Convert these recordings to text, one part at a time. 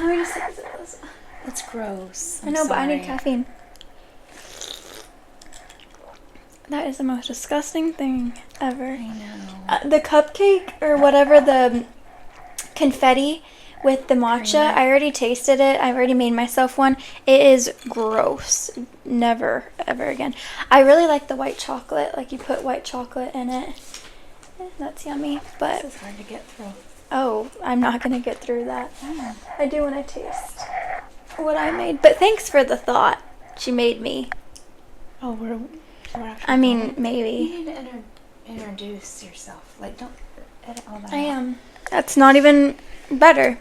Let me just take this. It's gross. I know, but I need caffeine. That is the most disgusting thing ever. I know. The cupcake or whatever, the confetti with the matcha, I already tasted it. I already made myself one. It is gross. Never, ever again. I really like the white chocolate. Like, you put white chocolate in it. That's yummy. But This is hard to get through. oh, I'm not going to get through that. I do when I taste what I made. But thanks for the thought. She made me. Oh, we're actually... I mean, maybe. You need to introduce yourself. Like, don't edit all that I out. am. That's not even better.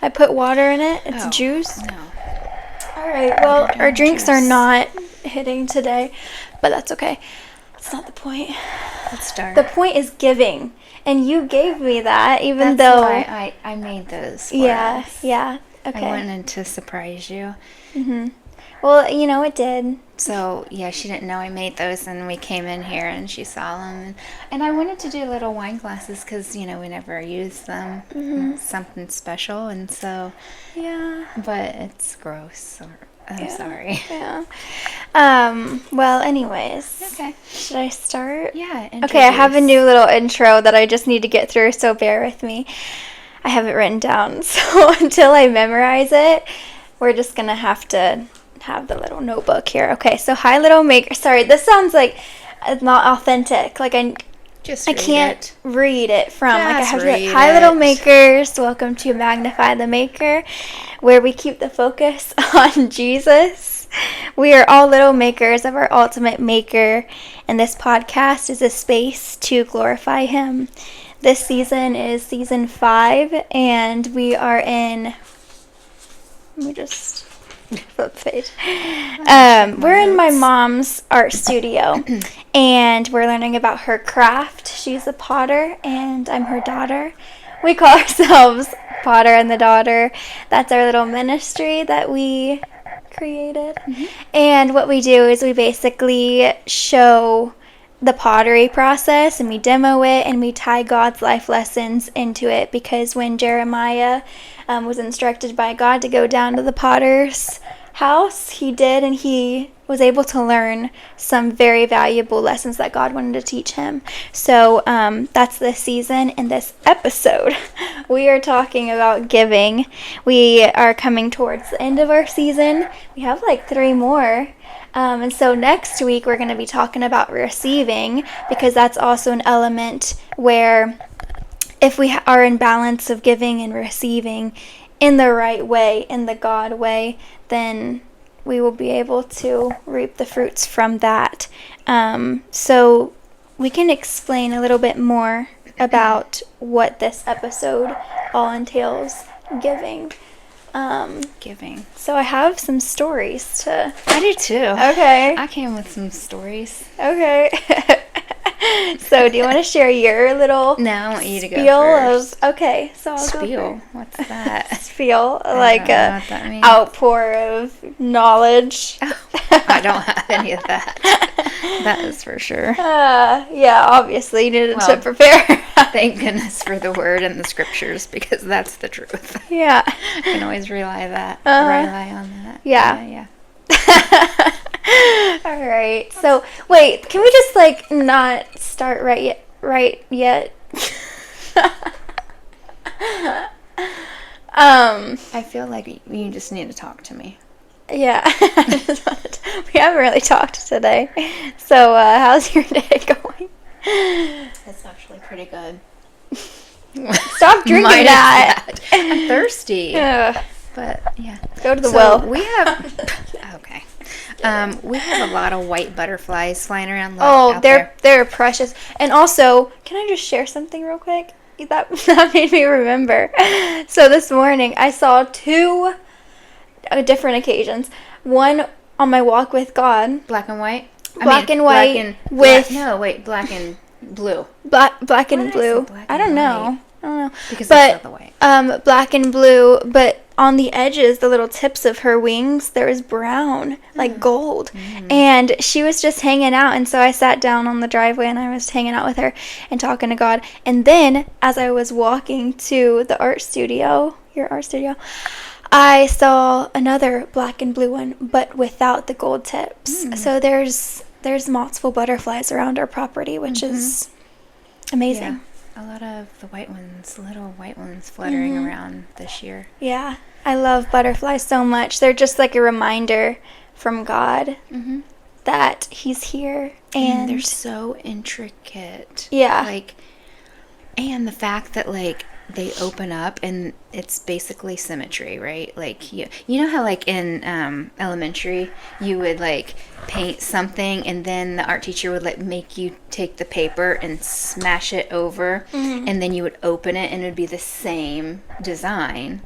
I put water in it. It's juice. No. All right. Well, our drinks juice. are not hitting today, but that's okay. That's not the point. Let's start. The point is giving, and you gave me that, even That's though. why I made those. For Yeah. us. Yeah. Okay. I wanted to surprise you. Well, you know, it did. So, yeah, she didn't know I made those, and we came in here, and she saw them. And I wanted to do little wine glasses because, you know, we never use them. It's something special, and so... Yeah. But it's gross. I'm sorry. Yeah. Well, anyways. Okay. Should I start? Yeah. Okay, I have a new little intro that I just need to get through, so bear with me. I have it written down, so until I memorize it, we're just going to have the little notebook here. Okay, so hi, little maker. Sorry, this sounds like it's not authentic. Like, I can't read it from. Like, I have to be like, hi, little makers. Welcome to Magnify the Maker, where we keep the focus on Jesus. We are all little makers of our ultimate maker, and this podcast is a space to glorify him. This season is season 5, and we are in... Let me just... flip page. We're in my mom's art studio, and we're learning about her craft. She's a potter, and I'm her daughter. We call ourselves Potter and the Daughter. That's our little ministry that we created. And what we do is we basically show the pottery process, and we demo it, and we tie God's life lessons into it, because when Jeremiah was instructed by God to go down to the potter's house, he did, and he was able to learn some very valuable lessons that God wanted to teach him. So that's this season. In this episode, we are talking about giving. We are coming towards the end of our season. We have like 3 more. And so next week we're going to be talking about receiving, because that's also an element where if we are in balance of giving and receiving in the right way, in the God way, then we will be able to reap the fruits from that. So we can explain a little bit more about what this episode all entails, giving. Giving. So I have some stories to... I do too. Okay. I came with some stories. Okay. So do you want to share your little No, I want you to go spiel first. Okay, so I'll Spiel? go first. What's that? Spiel, I like don't know a what that means. outpour of knowledge. I don't have any of that. That is for sure. Yeah, obviously you needed to Well, prepare. Thank goodness for the word and the scriptures, because that's the truth. Yeah. I can always rely on that. Yeah. Yeah. All right. So wait, can we just like not start right yet? I feel like you just need to talk to me. Yeah. We haven't really talked today. So how's your day going? It's actually pretty good. Stop drinking that. I'm thirsty. Ugh. But yeah. Go to the So well. we have okay. We have a lot of white butterflies flying around. Oh, they're precious. And also, can I just share something real quick? That made me remember. So this morning I saw 2 different occasions. One on my walk with God. Black and white. Black and white with black and blue. Black and Why did I say blue. black I and don't know. white? I don't know. Because I saw the white. Black and blue, but on the edges, the little tips of her wings, there was brown, like gold. And she was just hanging out. And so I sat down on the driveway and I was hanging out with her and talking to God. And then as I was walking to the art studio, your art studio, I saw another black and blue one, but without the gold tips. So there's multiple butterflies around our property, which is amazing. Yeah. A lot of the little white ones fluttering around this year. Yeah. I love butterflies so much. They're just like a reminder from God that He's here. And they're so intricate. Yeah. Like, and the fact that, like, they open up and it's basically symmetry, right? Like, you know how, like, in elementary you would, like, paint something and then the art teacher would, like, make you take the paper and smash it over and then you would open it and it would be the same design.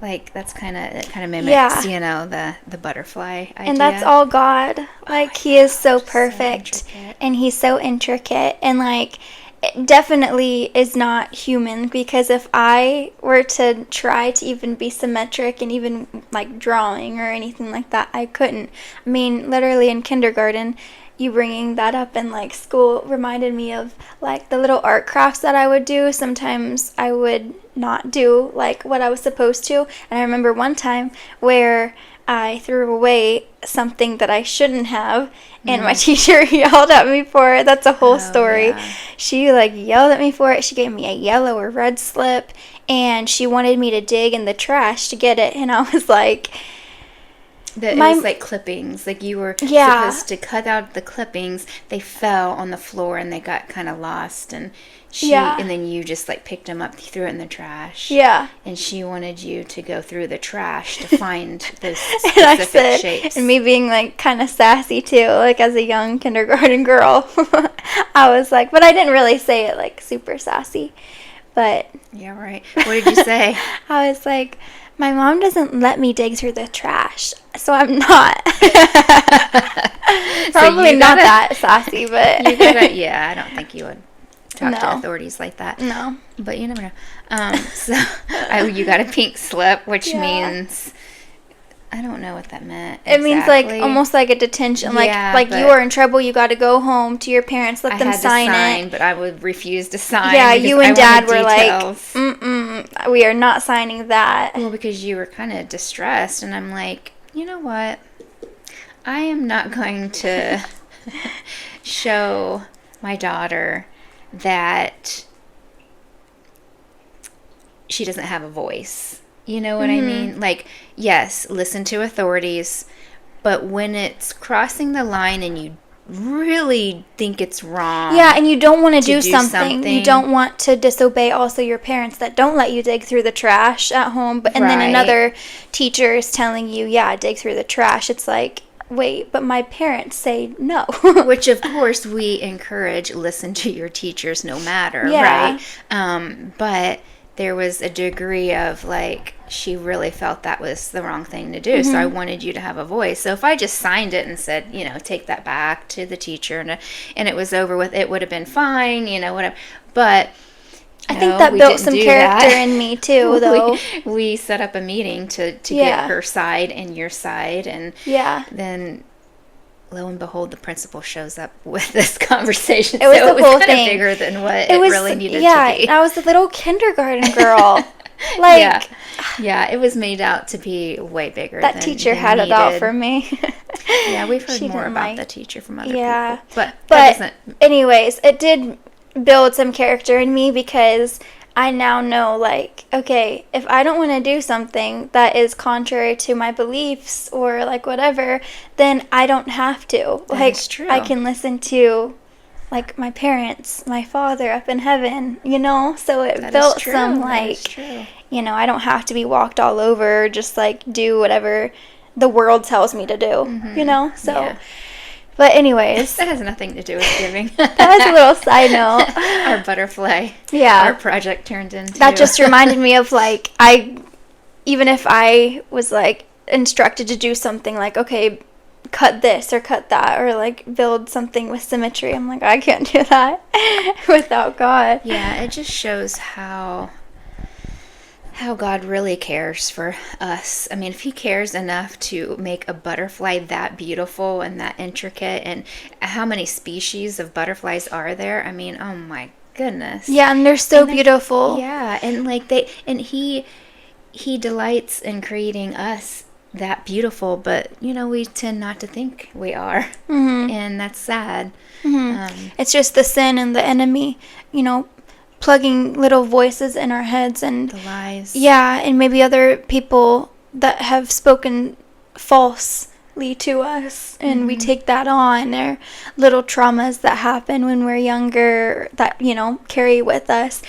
Like, it kind of mimics, you know, the butterfly idea. And that's all God. Like, He is so perfect. So intricate. And He's so intricate. And, like, it definitely is not human, because if I were to try to even be symmetric and even, like, drawing or anything like that, I couldn't. I mean, literally in kindergarten, you bringing that up in, like, school reminded me of, like, the little art crafts that I would do. Sometimes I would not do, like, what I was supposed to. And I remember one time where I threw away something that I shouldn't have, and my teacher yelled at me for it. That's a whole story. Yeah. She, like, yelled at me for it. She gave me a yellow or red slip, and she wanted me to dig in the trash to get it. And I was like... It was like clippings. Like, you were supposed to cut out the clippings. They fell on the floor and they got kind of lost. And and then you just, like, picked them up, threw it in the trash. Yeah. And she wanted you to go through the trash to find those specific And I said, shapes. and me being, like, kind of sassy too, like, as a young kindergarten girl, I was like, but I didn't really say it, like, super sassy. But Yeah, right. What did you say? I was like, my mom doesn't let me dig through the trash, so I'm not. Probably not that sassy, but... I don't think you would talk to authorities like that. No. But you never know. So you got a pink slip, which means... I don't know what that meant exactly. It means, like, almost like a detention. Like you are in trouble, you got to go home to your parents, let them sign it. But I would refuse to sign. Yeah, you and Dad were like, we are not signing that. Well, because you were kind of distressed, and I'm like, you know what? I am not going to show my daughter that she doesn't have a voice. You know what I mean? Like, yes, listen to authorities, but when it's crossing the line and you really think it's wrong. Yeah, and you don't want to do something. You don't want to disobey also your parents that don't let you dig through the trash at home. And then another teacher is telling you, dig through the trash. It's like, wait, but my parents say no. Which, of course, we encourage, listen to your teachers no matter, right? But there was a degree of, like, she really felt that was the wrong thing to do. So I wanted you to have a voice. So if I just signed it and said, take that back to the teacher and it was over with, it would have been fine, whatever. But I think that built some character in me too, though. We set up a meeting to get her side and your side. And then lo and behold, the principal shows up with this conversation. It was the whole kind thing. Of bigger than what it really needed to be. Yeah, I was a little kindergarten girl. Like, it was made out to be way bigger. That teacher had it out for me. Yeah, we've heard more about the teacher from other people. But anyways, it did build some character in me, because I now know, like, okay, if I don't want to do something that is contrary to my beliefs or, like, whatever, then I don't have to. That is true. I can listen to, like, my parents, my Father up in heaven, so it built some, like, I don't have to be walked all over, just, like, do whatever the world tells me to do, so... Yeah. But anyways. That has nothing to do with giving. That was a little side note. Our butterfly. Yeah. Our project turned into. That just reminded me of, like, even if I was, like, instructed to do something, like, okay, cut this or cut that, or, like, build something with symmetry, I'm like, I can't do that without God. Yeah, it just shows how how God really cares for us. I mean, if he cares enough to make a butterfly that beautiful and that intricate, and how many species of butterflies are there? I mean, oh my goodness. Yeah, and they're so beautiful. Yeah, and he delights in creating us that beautiful, but we tend not to think we are. And that's sad. It's just the sin and the enemy, plugging little voices in our heads, and The lies. yeah, and maybe other people that have spoken falsely to us, and we take that on, or little traumas that happen when we're younger that carry with us.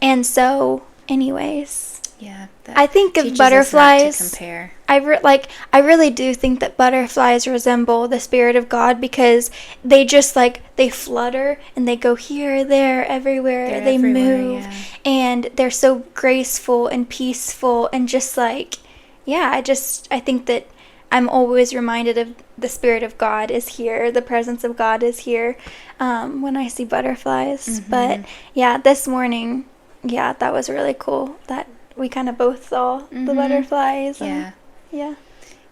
And so anyways, Yeah, I think of teaches us not to butterflies. compare. I really do think that butterflies resemble the Spirit of God, because they just they flutter and they go here, there, everywhere. They're They everywhere, move, yeah. and they're so graceful and peaceful, and just I think that I'm always reminded of the Spirit of God is here, the presence of God is here, when I see butterflies. But yeah, this morning, yeah, that was really cool that we kind of both saw the butterflies. Yeah. Yeah.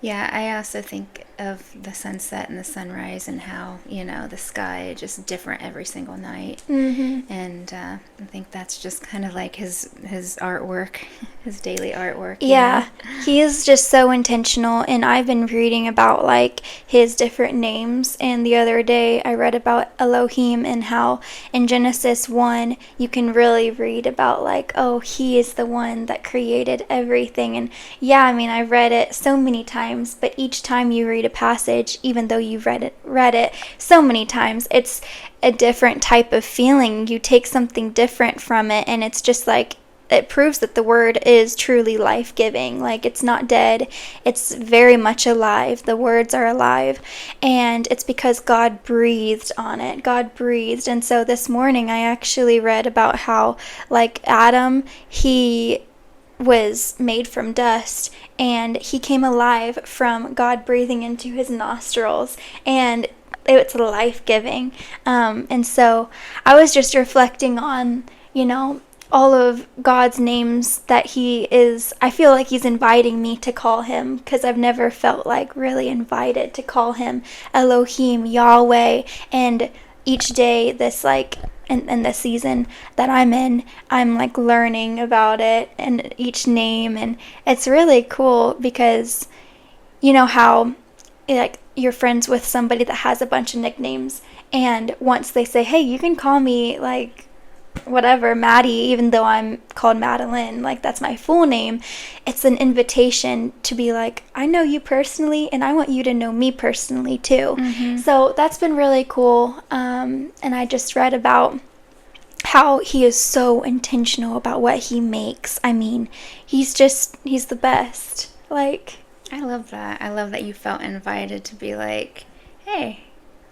Yeah, I also think of the sunset and the sunrise, and how, the sky is just different every single night. And I think that's just kind of like his artwork, his daily artwork. Yeah, he is just so intentional, and I've been reading about his different names, and the other day I read about Elohim, and how in Genesis 1 you can really read about oh, he is the one that created everything. And yeah, I mean, I've read it so many times, but each time you read a passage, even though you've read it so many times, it's a different type of feeling. You take something different from it, and it's just it proves that the word is truly life-giving. It's not dead. It's very much alive. The words are alive. And it's because God breathed on it. God breathed. And so this morning I actually read about how, Adam, he was made from dust, and he came alive from God breathing into his nostrils. And it's life-giving. And so I was just reflecting on, all of God's names that I feel like he's inviting me to call him, because I've never felt really invited to call him Elohim, Yahweh. And each day in the season that I'm in, I'm learning about it and each name, and it's really cool, because how you're friends with somebody that has a bunch of nicknames, and once they say, hey, you can call me whatever, Maddie, even though I'm called Madeline, that's my full name, it's an invitation to be I know you personally, and I want you to know me personally too. So that's been really cool. And I just read about how he is so intentional about what he makes. I mean, he's the best. I love that. I love that you felt invited to be hey,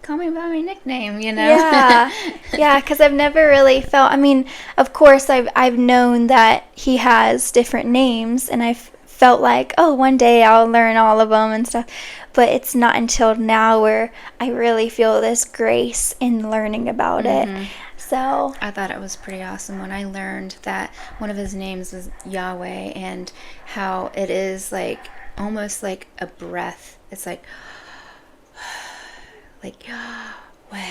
call me by my nickname, Yeah, yeah, because I've never really felt, I mean, of course, I've known that he has different names, and I've felt oh, one day I'll learn all of them and stuff, but it's not until now where I really feel this grace in learning about it. So I thought it was pretty awesome when I learned that one of his names was Yahweh, and how it is almost like a breath. It's like Yahweh.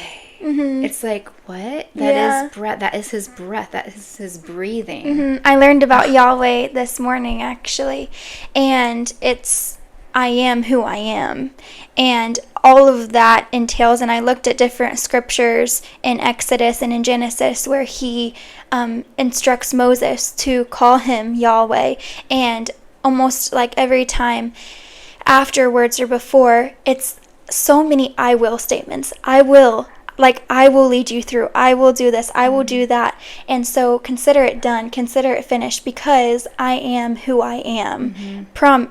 It's what? That is breath. That is his breath. That is his breathing. I learned about Yahweh this morning, actually, and it's I am who I am, and all of that entails, and I looked at different scriptures in Exodus and in Genesis where he instructs Moses to call him Yahweh, and almost every time afterwards or before, it's so many I will statements. I will lead you through. I will do this. I will do that. And so consider it done. Consider it finished, because I am who I am.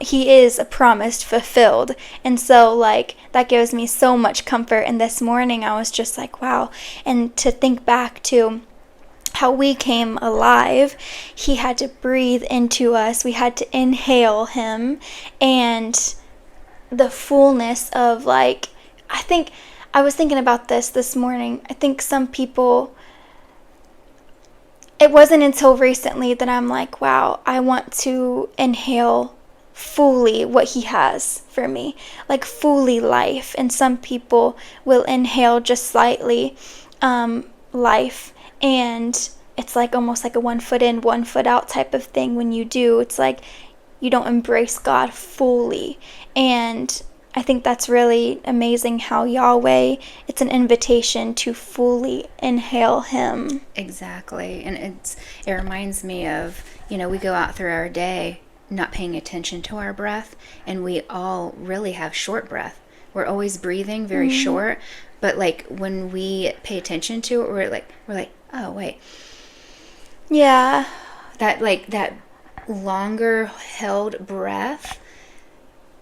He is a promise fulfilled. And so that gives me so much comfort. And this morning I was just wow. And to think back to how we came alive, he had to breathe into us. We had to inhale him, and the fullness of I think I was thinking about this morning. I think some people, it wasn't until recently that I'm like, wow, I want to inhale fully what he has for me, like fully life. And some people will inhale just slightly life, and it's like almost like a 1 foot in, 1 foot out type of thing. When you do, it's like you don't embrace God fully. And I think that's really amazing how Yahweh, it's an invitation to fully inhale him. Exactly. And it reminds me of, we go out through our day not paying attention to our breath, and we all really have short breath. We're always breathing very short, but like when we pay attention to it, we're like, oh wait. Yeah. That longer held breath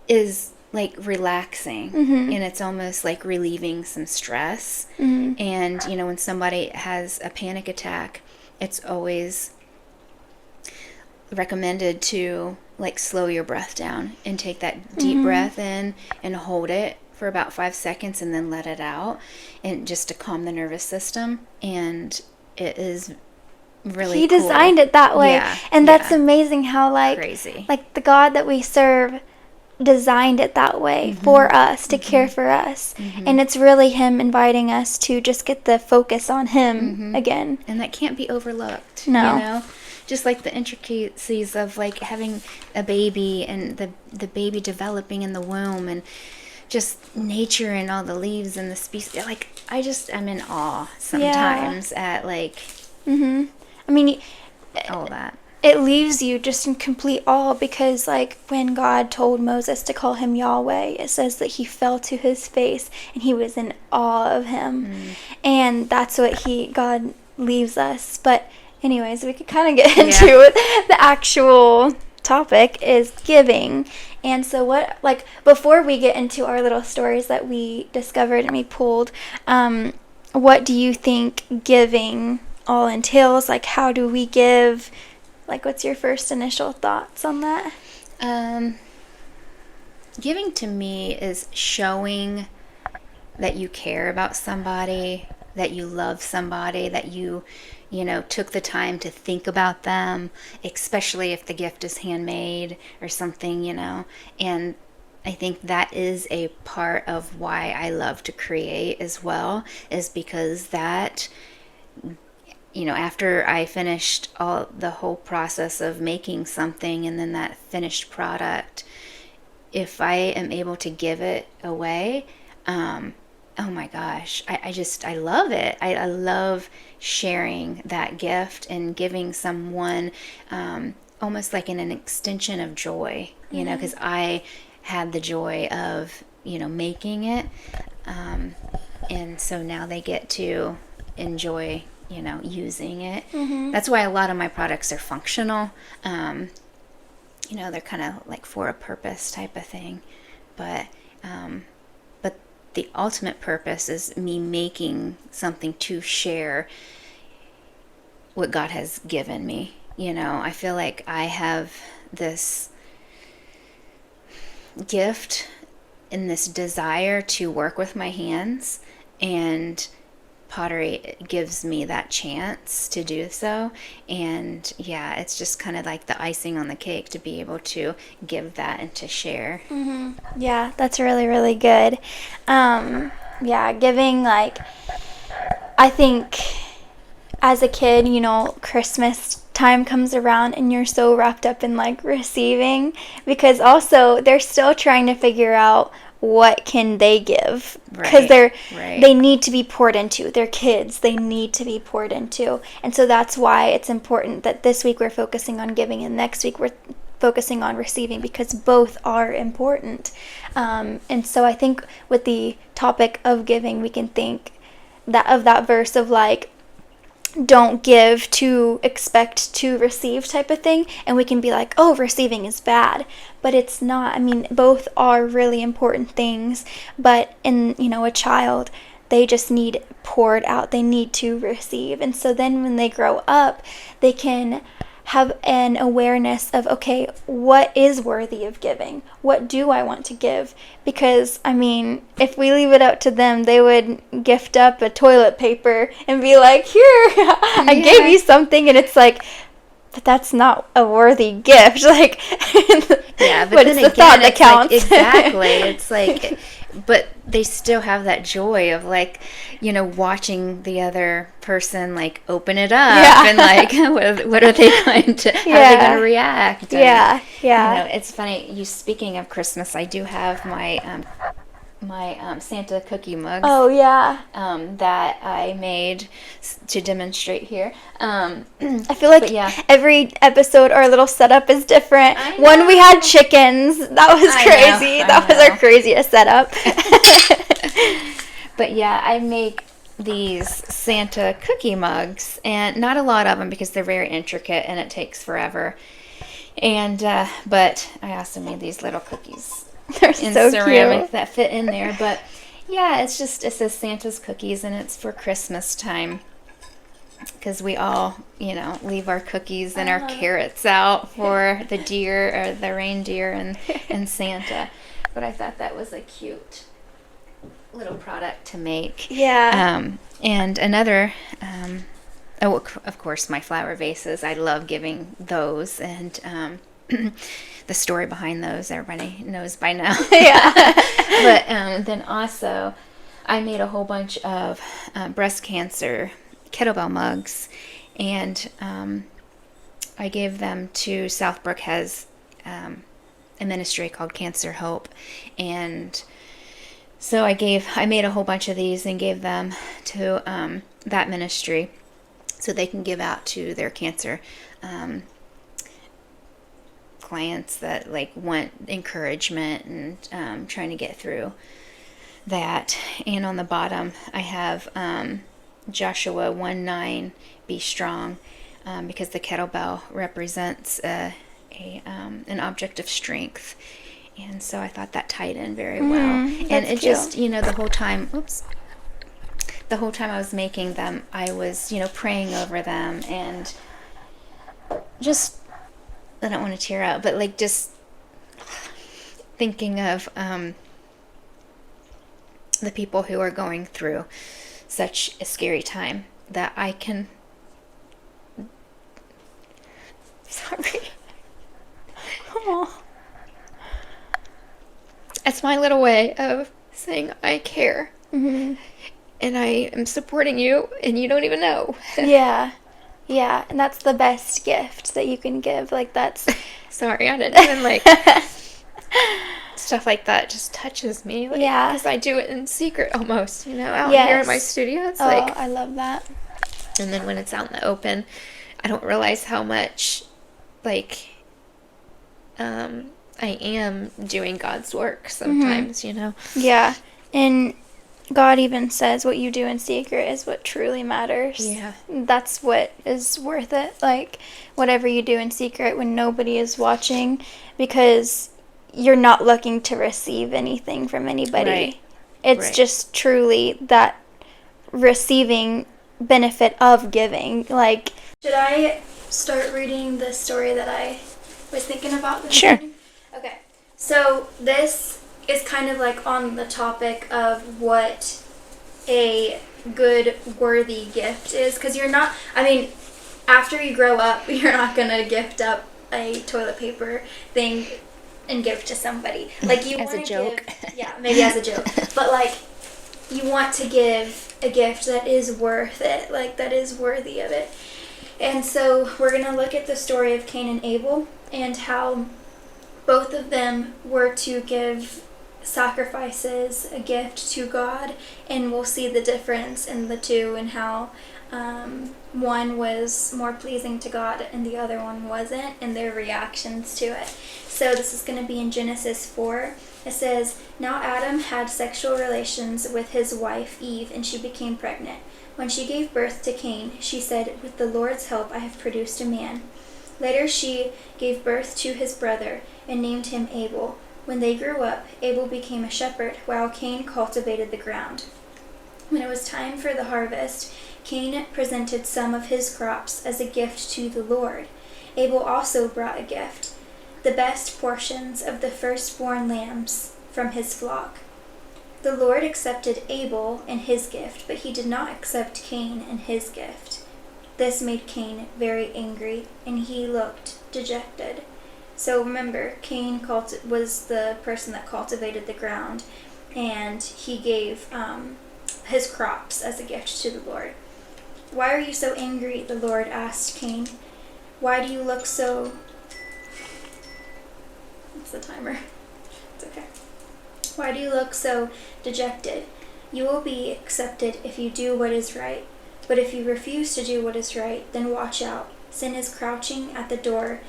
is like relaxing, and it's almost like relieving some stress. And when somebody has a panic attack, it's always recommended to like slow your breath down and take that deep breath in and hold it for about 5 seconds and then let it out, and just to calm the nervous system. And it is really he cool. Designed it that way. Yeah, and that's amazing how crazy. Like the God that we serve designed it that way for us, to care for us. And it's really him inviting us to just get the focus on him again. And that can't be overlooked. No. Just like the intricacies of like having a baby and the baby developing in the womb, and just nature and all the leaves and the species. Like I'm in awe sometimes at like I mean, all that. It leaves you just in complete awe, because like when God told Moses to call him Yahweh, it says that he fell to his face and he was in awe of him. And that's what God leaves us. But anyways, we could kind of get into the actual topic is giving. And so before we get into our little stories that we discovered and we pulled, what do you think giving all entails? Like, how do we give? Like, what's your first initial thoughts on that? Giving to me is showing that you care about somebody, that you love somebody, that you took the time to think about them, especially if the gift is handmade or something, and I think that is a part of why I love to create as well, is because that, after I finished the whole process of making something and then that finished product, if I am able to give it away, oh my gosh, I love it. I love sharing that gift and giving someone almost like an extension of joy, because I had the joy of, making it. And so now they get to enjoy, using it. That's why a lot of my products are functional. They're kind of like for a purpose type of thing. But the ultimate purpose is me making something to share what God has given me. I feel like I have this gift and this desire to work with my hands, and pottery gives me that chance to do so. And it's just kind of like the icing on the cake to be able to give that and to share. Yeah, that's really, really good. Giving, like, I think as a kid, Christmas time comes around and you're so wrapped up in like receiving, because also they're still trying to figure out what can they give, because they need to be poured into. They're kids, they need to be poured into. And so that's why it's important that this week we're focusing on giving and next week we're focusing on receiving, because both are important. And so I think with the topic of giving, we can think that verse of like, don't give to expect to receive type of thing, and we can be like, oh, receiving is bad, but it's not. I mean, both are really important things, but in a child, they just need poured out, they need to receive. And so then when they grow up, they can have an awareness of, okay, what is worthy of giving? What do I want to give? Because, I mean, if we leave it up to them, they would gift up a toilet paper and be like, here, I gave you something. And it's like, but that's not a worthy gift. Like, yeah, but but then it's the again, thought that it's like, counts. exactly. It's like, but they still have that joy of like, watching the other person like open it up and like, what are they going to, how are they going to react? And, it's funny. You speaking of Christmas, I do have my Santa cookie mugs. Oh, yeah. That I made to demonstrate here. I feel like every episode our little setup is different. One we had chickens. That was crazy. That was our craziest setup. But yeah, I make these Santa cookie mugs, and not a lot of them because they're very intricate and it takes forever. And but I also made these little cookies. They're in so ceramic cute. that fit in there. But yeah, it says Santa's cookies, and it's for Christmas time because we all leave our cookies and our carrots out for the deer or the reindeer and Santa. But I thought that was a cute little product to make. And another of course, my flower vases. I love giving those, and the story behind those everybody knows by now. But then also I made a whole bunch of breast cancer kettlebell mugs, and I gave them to Southbrook has a ministry called Cancer Hope, and so I made a whole bunch of these and gave them to that ministry so they can give out to their cancer clients that like want encouragement and trying to get through that. And on the bottom I have Joshua 1:9, be strong, because the kettlebell represents an object of strength. And so I thought that tied in very well. And it cute. Just, the whole time I was making them, I was, praying over them, and just, I don't want to tear up, but like just thinking of the people who are going through such a scary time that I can. Sorry. Oh. It's my little way of saying I care. And I am supporting you, and you don't even know. Yeah, and that's the best gift that you can give. Like, that's... Sorry, I didn't even, like... stuff like that just touches me. Like, because I do it in secret almost, out here in my studio. It's like... I love that. And then when it's out in the open, I don't realize how much, like... I am doing God's work sometimes, Yeah, and God even says what you do in secret is what truly matters. Yeah. That's what is worth it. Like, whatever you do in secret when nobody is watching, because you're not looking to receive anything from anybody. Right. It's just truly that receiving benefit of giving. Like, should I start reading the story that I was thinking about this morning? Okay, so this is kind of like on the topic of what a good, worthy gift is. Because you're not, after you grow up, you're not going to gift up a toilet paper thing and give to somebody. Like, you as a joke. Maybe as a joke. But, like, you want to give a gift that is worth it, like, that is worthy of it. And so we're going to look at the story of Cain and Abel and how both of them were to give sacrifices, a gift to God, and we'll see the difference in the two and how one was more pleasing to God and the other one wasn't, and their reactions to it. So this is going to be in Genesis 4. It says, "Now Adam had sexual relations with his wife Eve, and she became pregnant. When she gave birth to Cain, she said, 'With the Lord's help I have produced a man.' Later she gave birth to his brother and named him Abel. When they grew up, Abel became a shepherd, while Cain cultivated the ground. When it was time for the harvest, Cain presented some of his crops as a gift to the Lord. Abel also brought a gift, the best portions of the firstborn lambs from his flock. The Lord accepted Abel and his gift, but he did not accept Cain and his gift. This made Cain very angry, and he looked dejected. So remember, Cain was the person that cultivated the ground, and he gave his crops as a gift to the Lord. "Why are you so angry?" the Lord asked Cain. "Why do you look so..." It's the timer. It's okay. "Why do you look so dejected? You will be accepted if you do what is right. But if you refuse to do what is right, then watch out. Sin is crouching at the door,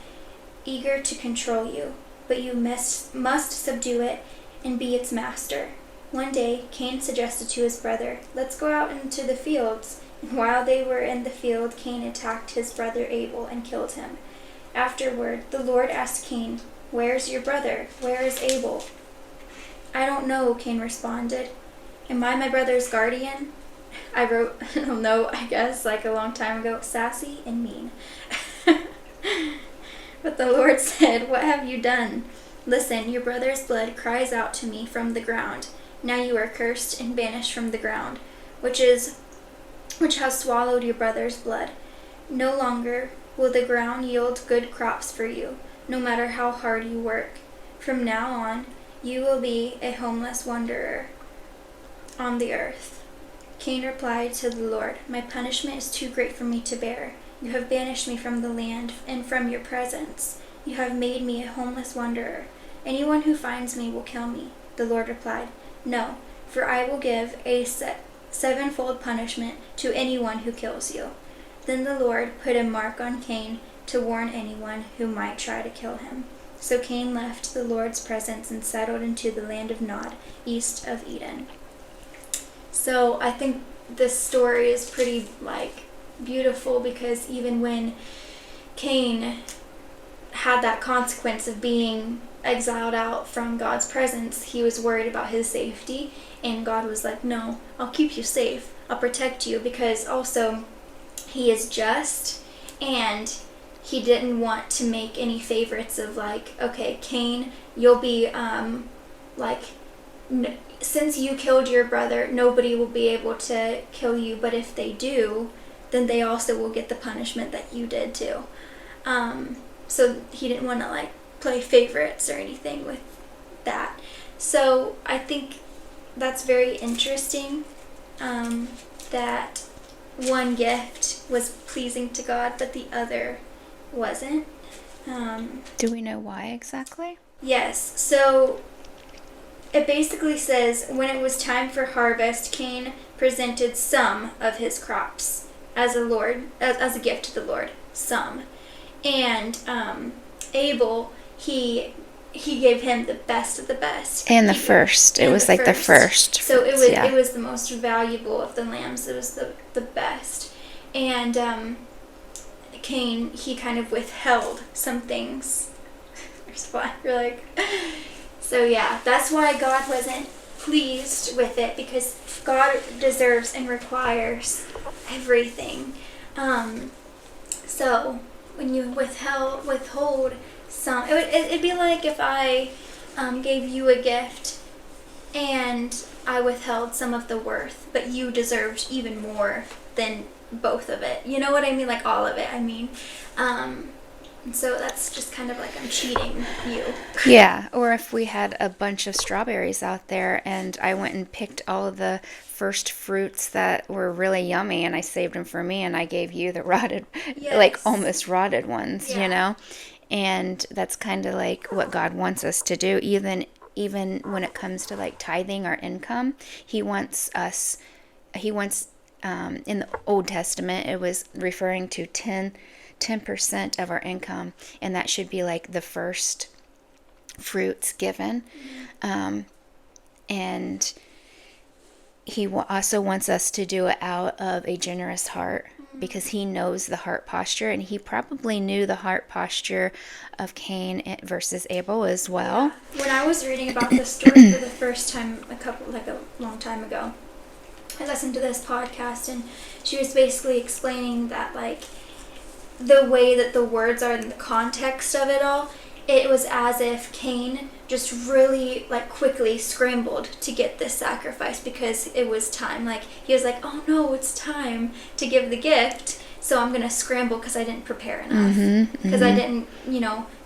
eager to control you. But you must subdue it and be its master." One day, Cain suggested to his brother, "Let's go out into the fields." And while they were in the field, Cain attacked his brother Abel and killed him. Afterward, the Lord asked Cain, "Where's your brother? Where is Abel?" "I don't know," Cain responded. "Am I my brother's guardian?" I wrote a note, I guess, like a long time ago, "Sassy and mean." But the Lord said, "What have you done? Listen, your brother's blood cries out to me from the ground. Now you are cursed and banished from the ground, which has swallowed your brother's blood. No longer will the ground yield good crops for you, no matter how hard you work. From now on, you will be a homeless wanderer on the earth." Cain replied to the Lord, "My punishment is too great for me to bear. You have banished me from the land and from your presence. You have made me a homeless wanderer. Anyone who finds me will kill me." The Lord replied, "No, for I will give a sevenfold punishment to anyone who kills you." Then the Lord put a mark on Cain to warn anyone who might try to kill him. So Cain left the Lord's presence and settled into the land of Nod, east of Eden. So I think this story is pretty beautiful, because even when Cain had that consequence of being exiled out from God's presence, he was worried about his safety, and God was like, "No, I'll keep you safe. I'll protect you," because also he is just, and he didn't want to make any favorites of okay, Cain, you'll be since you killed your brother, nobody will be able to kill you, but if they do, then they also will get the punishment that you did too. So he didn't want to play favorites or anything with that. So I think that's very interesting, that one gift was pleasing to God, but the other wasn't. Do we know why exactly? Yes. So it basically says, when it was time for harvest, Cain presented some of his crops as a gift to the Lord. Some. And Abel, he gave him the best of the best. And the first. It was the first. So it was the most valuable of the lambs. It was the best. And Cain, he kind of withheld some things. So yeah, that's why God wasn't pleased with it, because God deserves and requires everything. So when you withhold some, it'd be like if I gave you a gift and I withheld some of the worth, but you deserved even more than both of it. You know what I mean? All of it, I mean. And so that's just kind of I'm cheating you. Yeah, or if we had a bunch of strawberries out there and I went and picked all of the first fruits that were really yummy and I saved them for me and I gave you the rotted, Yes. almost rotted ones, Yeah. And that's kind of what God wants us to do, even when it comes to tithing our income. He wants, in the Old Testament, it was referring to 10% of our income, and that should be the first fruits given. And he also wants us to do it out of a generous heart, because he knows the heart posture, and he probably knew the heart posture of Cain versus Abel as well. Yeah. When I was reading about this story for the first time a long time ago, I listened to this podcast, and she was basically explaining that the way that the words are in the context of it all, it was as if Cain just really like quickly scrambled to get this sacrifice because it was time. Like he was like, oh no, it's time to give the gift, so I'm gonna scramble because I didn't prepare enough, because I didn't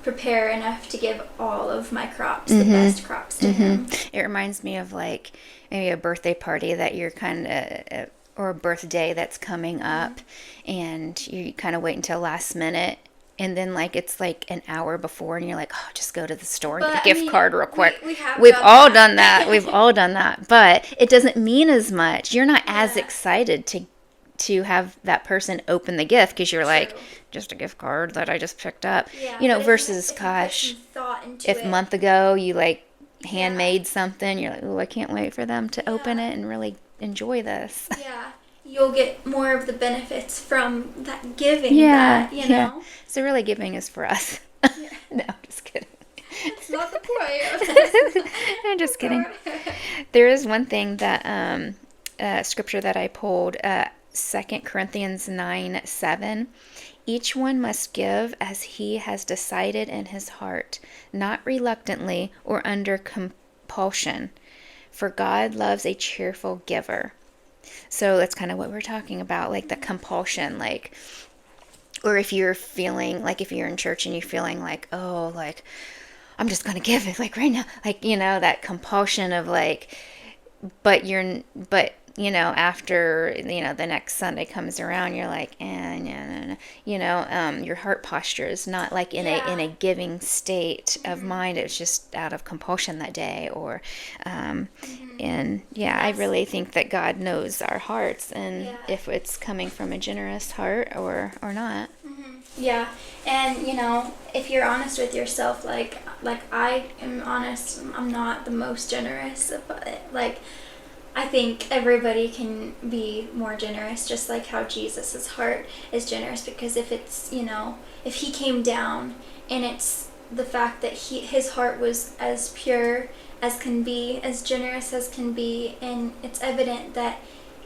prepare enough to give all of my crops, the best crops to him. It reminds me of like maybe a birthday party that you're kind of, or a birthday that's coming up, and you kind of wait until last minute, and then like it's like an hour before, and you're like, oh, just go to the store and get a gift card real quick. We've all done that. We've all done that, but it doesn't mean as much. You're not as excited to have that person open the gift because you're like, just a gift card that I just picked up, versus gosh, if a month ago you like handmade something, you're like, oh, I can't wait for them to open it and really enjoy this. Yeah, you'll get more of the benefits from that giving. Yeah. So really, giving is for us. No, just kidding. That's not the point. I'm just kidding. There is one thing that scripture that I pulled, 2 Corinthians 9:7. Each one must give as he has decided in his heart, not reluctantly or under compulsion, for God loves a cheerful giver. So that's kind of what we're talking about, like the compulsion, like, or if you're feeling like, if you're in church and you're feeling like, oh, like, I'm just going to give it like right now, like, that compulsion of like, but after, the next Sunday comes around, you're like, no. Your heart posture is not like in a giving state of mind. It's just out of compulsion that day, or, I really think that God knows our hearts, and if it's coming from a generous heart or not. Yeah, and if you're honest with yourself, like I am honest, I'm not the most generous, but like I think everybody can be more generous, just like how Jesus's heart is generous. Because if it's if he came down, and it's the fact that his heart was as pure as can be, as generous as can be, and it's evident that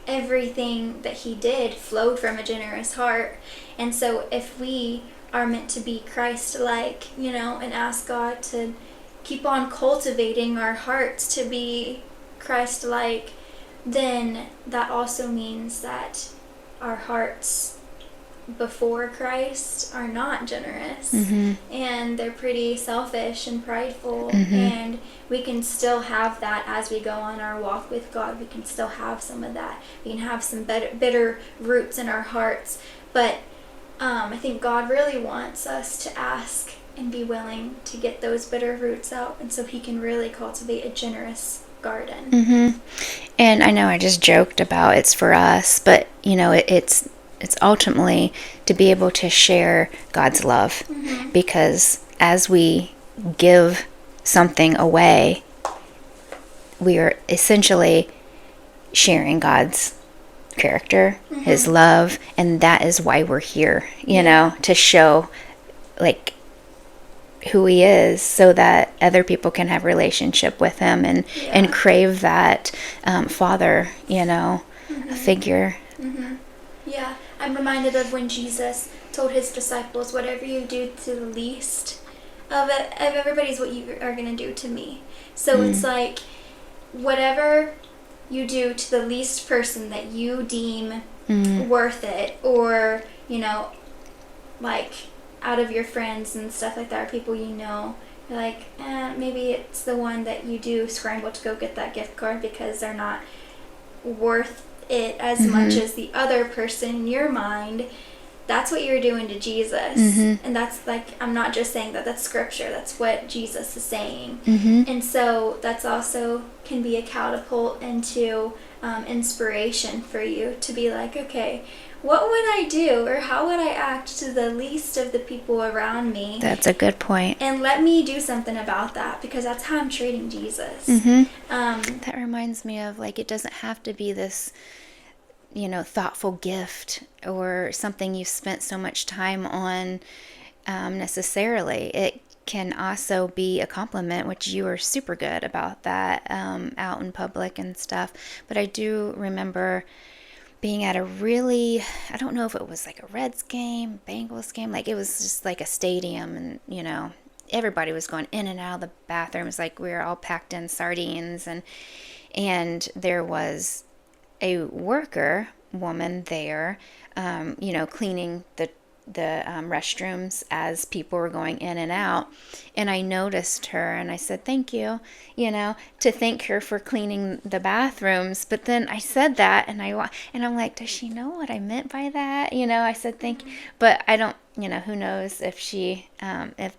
everything that he did flowed from a generous heart. And so if we are meant to be Christ-like, and ask God to keep on cultivating our hearts to be Christ-like, then that also means that our hearts before Christ are not generous, and they're pretty selfish and prideful, and we can still have that as we go on our walk with God. We can still have some of that. We can have some bitter roots in our hearts, but I think God really wants us to ask and be willing to get those bitter roots out, and so he can really cultivate a generous garden. And I know I just joked about it's for us, but it's ultimately to be able to share God's love, because as we give something away, we are essentially sharing God's character, his love, and that is why we're here, to show like who he is, so that other people can have relationship with him and crave that father, figure. Yeah, I'm reminded of when Jesus told his disciples, whatever you do to the least of everybody's what you are going to do to me. So it's like, whatever you do to the least person that you deem worth it, or, like out of your friends and stuff like that, or people you're like, maybe it's the one that you do scramble to go get that gift card because they're not worth it as much as the other person in your mind. That's what you're doing to Jesus. And that's like, I'm not just saying that, that's scripture, that's what Jesus is saying. And so that's also can be a catapult into inspiration for you to be like, okay, what would I do, or how would I act to the least of the people around me? That's a good point. And let me do something about that, because that's how I'm treating Jesus. That reminds me of, like, it doesn't have to be this, thoughtful gift or something you've spent so much time on necessarily. It can also be a compliment, which you are super good about that out in public and stuff. But I do remember being at a really, I don't know if it was like a Reds game, Bengals game, like it was just like a stadium, and everybody was going in and out of the bathrooms like we were all packed in sardines, and there was a worker woman there, cleaning the restrooms as people were going in and out. And I noticed her and I said, thank you, to thank her for cleaning the bathrooms. But then I said that and I'm like, does she know what I meant by that? I said, thank you. But I don't, who knows if if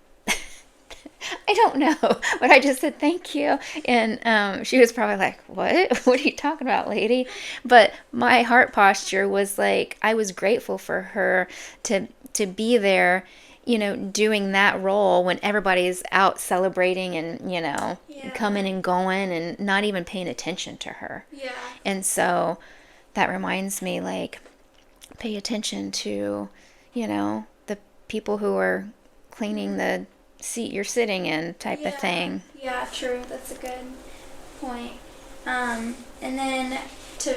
I don't know, but I just said thank you, and she was probably like, "What? What are you talking about, lady?" But my heart posture was like, I was grateful for her to be there, doing that role when everybody's out celebrating and coming and going and not even paying attention to her. Yeah. And so that reminds me, like, pay attention to, the people who are cleaning the seat you're sitting in type of thing. Yeah, true. That's a good point. And then do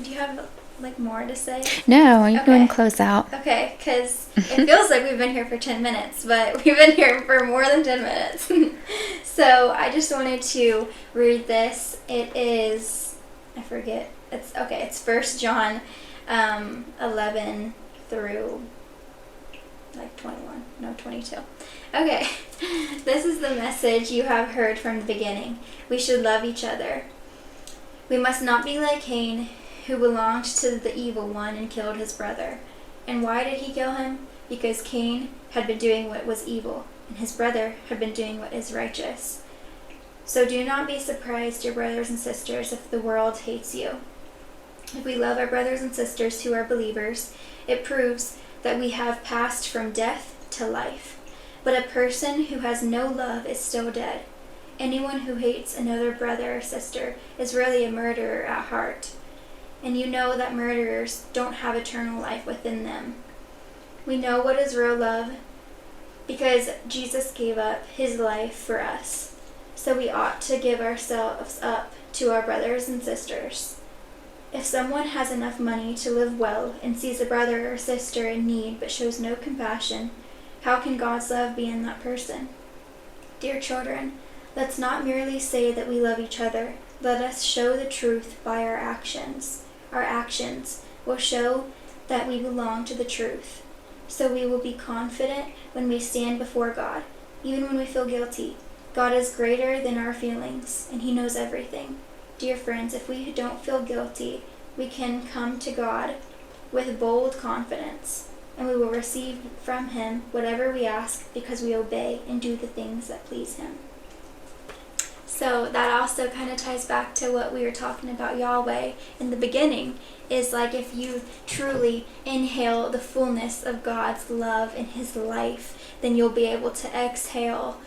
you have like more to say? No, you go and close out. Okay, because it feels like we've been here for 10 minutes, but we've been here for more than 10 minutes. So I just wanted to read this. It is, I forget. It's 1 John 11 through like 21. No, 22. Okay. This is the message you have heard from the beginning. We should love each other. We must not be like Cain, who belonged to the evil one and killed his brother. And why did he kill him? Because Cain had been doing what was evil, and his brother had been doing what is righteous. So do not be surprised, dear brothers and sisters, if the world hates you. If we love our brothers and sisters who are believers, it proves that we have passed from death to life. But a person who has no love is still dead. Anyone who hates another brother or sister is really a murderer at heart. And you know that murderers don't have eternal life within them. We know what is real love because Jesus gave up his life for us. So we ought to give ourselves up to our brothers and sisters. If someone has enough money to live well and sees a brother or sister in need but shows no compassion, how can God's love be in that person? Dear children, let's not merely say that we love each other. Let us show the truth by our actions. Our actions will show that we belong to the truth. So we will be confident when we stand before God, even when we feel guilty. God is greater than our feelings, and he knows everything. Dear friends, if we don't feel guilty, we can come to God with bold confidence, and we will receive from him whatever we ask because we obey and do the things that please him. So that also kind of ties back to what we were talking about Yahweh in the beginning, is like if you truly inhale the fullness of God's love in his life, then you'll be able to exhale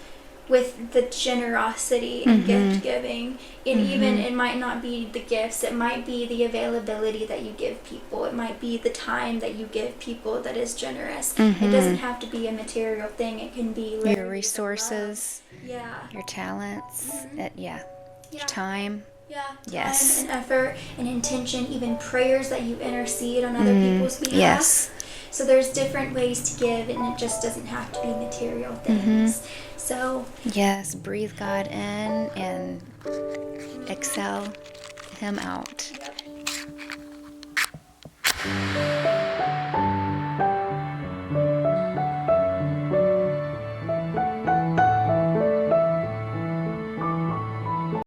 with the generosity and gift giving. And even it might not be the gifts, it might be the availability that you give people, it might be the time that you give people that is generous. It doesn't have to be a material thing, it can be your resources, your talents, your time. Yes. Time and effort and intention, even prayers that you intercede on other people's behalf. Yes. So there's different ways to give, and it just doesn't have to be material things. So yes, breathe God in and exhale him out.